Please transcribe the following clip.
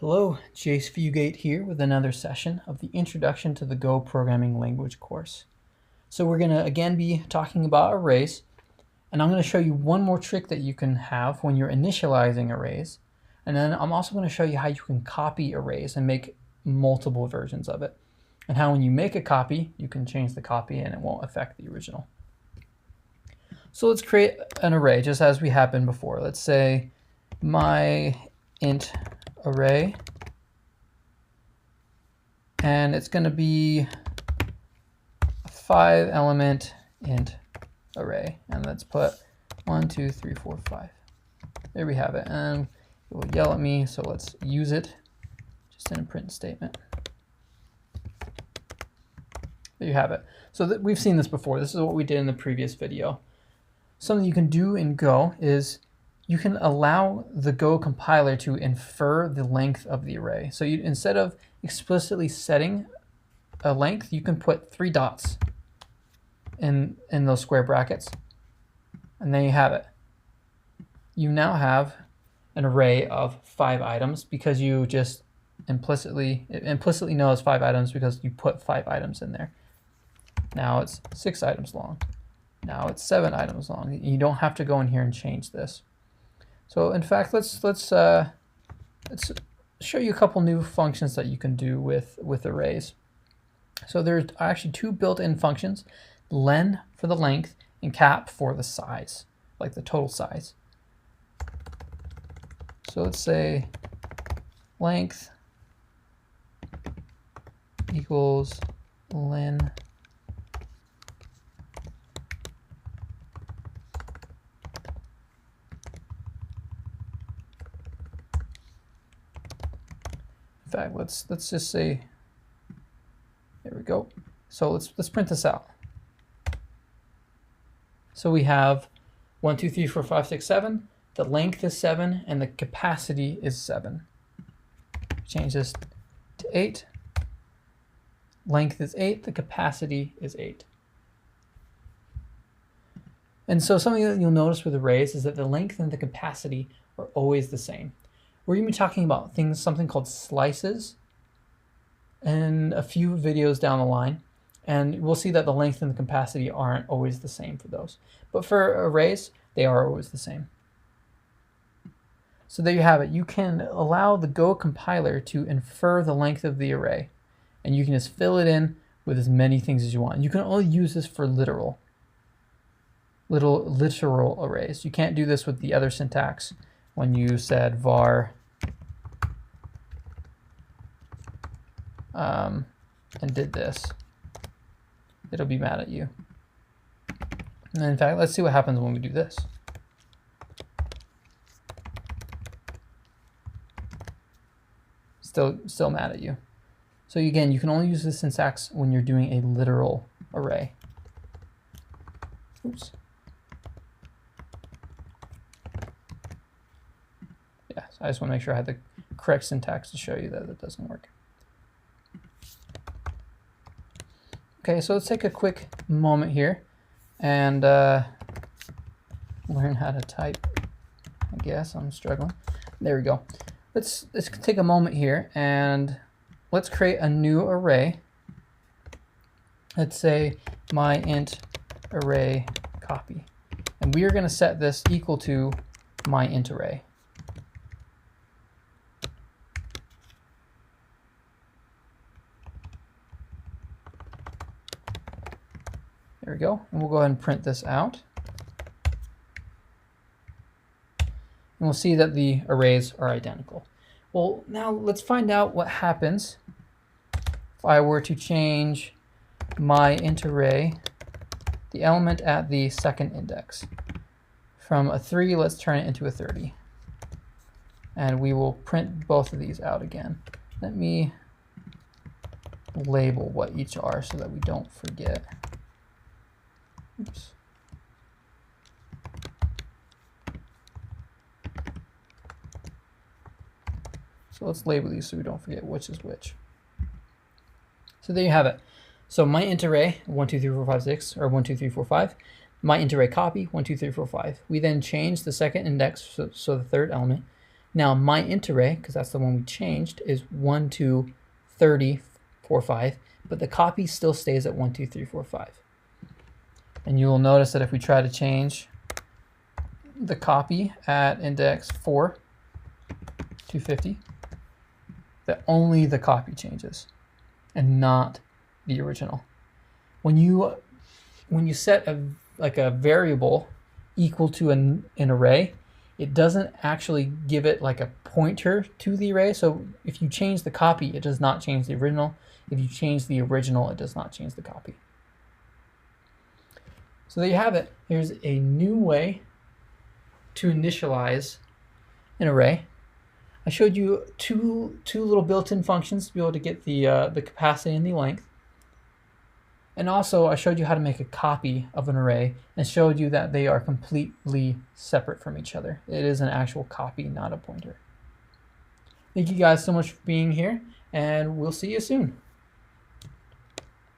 Hello, Jace Fugate here with another session of the Introduction to the Go Programming Language course. So we're going to again be talking about arrays, and I'm going to show you one more trick that you can have when you're initializing arrays, and then I'm also going to show you how you can copy arrays and make multiple versions of it, and how when you make a copy, you can change the copy and it won't affect the original. So let's create an array just as we have been before. Let's say my int array, and it's going to be a 5-element int array, and let's put 1 2 3 4 5. There we have it, and it will yell at me, so let's use it just in a print statement. There you have it. So we've seen this before. This is what we did in the previous video. Something you can do in Go is you can allow the Go compiler to infer the length of the array. So instead of explicitly setting a length, you can put 3 dots in those square brackets. And there you have it. You now have an array of 5 items because you just implicitly knows 5 items because you put 5 items in there. Now it's 6 items long. Now it's 7 items long. You don't have to go in here and change this. So in fact, let's show you a couple new functions that you can do with arrays. So there's actually 2 built-in functions: len for the length and cap for the size, like the total size. So let's say length equals len In fact, let's just say, there we go. So let's print this out. So we have 1 2 3 4 5 6 7. The length is 7 and the capacity is 7. Change this to 8. Length is 8. The capacity is 8. And so something that you'll notice with arrays is that the length and the capacity are always the same. We're going to be talking about something called slices in a few videos down the line, and we'll see that the length and the capacity aren't always the same for those. But for arrays, they are always the same. So there you have it. You can allow the Go compiler to infer the length of the array, and you can just fill it in with as many things as you want. You can only use this for literal arrays. You can't do this with the other syntax. When you said var and did this, it'll be mad at you. And in fact, let's see what happens when we do this. Still mad at you. So again, you can only use this syntax when you're doing a literal array. Oops. Yeah, so I just want to make sure I had the correct syntax to show you that it doesn't work. Okay, so let's take a quick moment here and learn how to type. I guess I'm struggling. There we go. Let's take a moment here and let's create a new array. Let's say my int array copy, and we are going to set this equal to my int array. There we go, and we'll go ahead and print this out. And we'll see that the arrays are identical. Well, now let's find out what happens if I were to change my int array, the element at the second index. From a 3, let's turn it into a 30. And we will print both of these out again. Let me label what each are so that we don't forget. Oops. So let's label these so we don't forget which is which. So there you have it. So my int array 1 2 3 4 5 6, or 1 2 3 4 5. My int array copy 1 2 3 4 5. We then change the second index, so the third element. Now my int array, because that's the one we changed, is 1, 2, 30, 4, 5, but the copy still stays at 1, 2, 3, 4, 5. And you will notice that if we try to change the copy at index 4, 250, that only the copy changes and not the original. When you set a variable equal to an array, it doesn't actually give it like a pointer to the array. So if you change the copy, it does not change the original. If you change the original, it does not change the copy. So there you have it. Here's a new way to initialize an array. I showed you two little built-in functions to be able to get the capacity and the length. And also I showed you how to make a copy of an array and showed you that they are completely separate from each other. It is an actual copy, not a pointer. Thank you guys so much for being here, and we'll see you soon.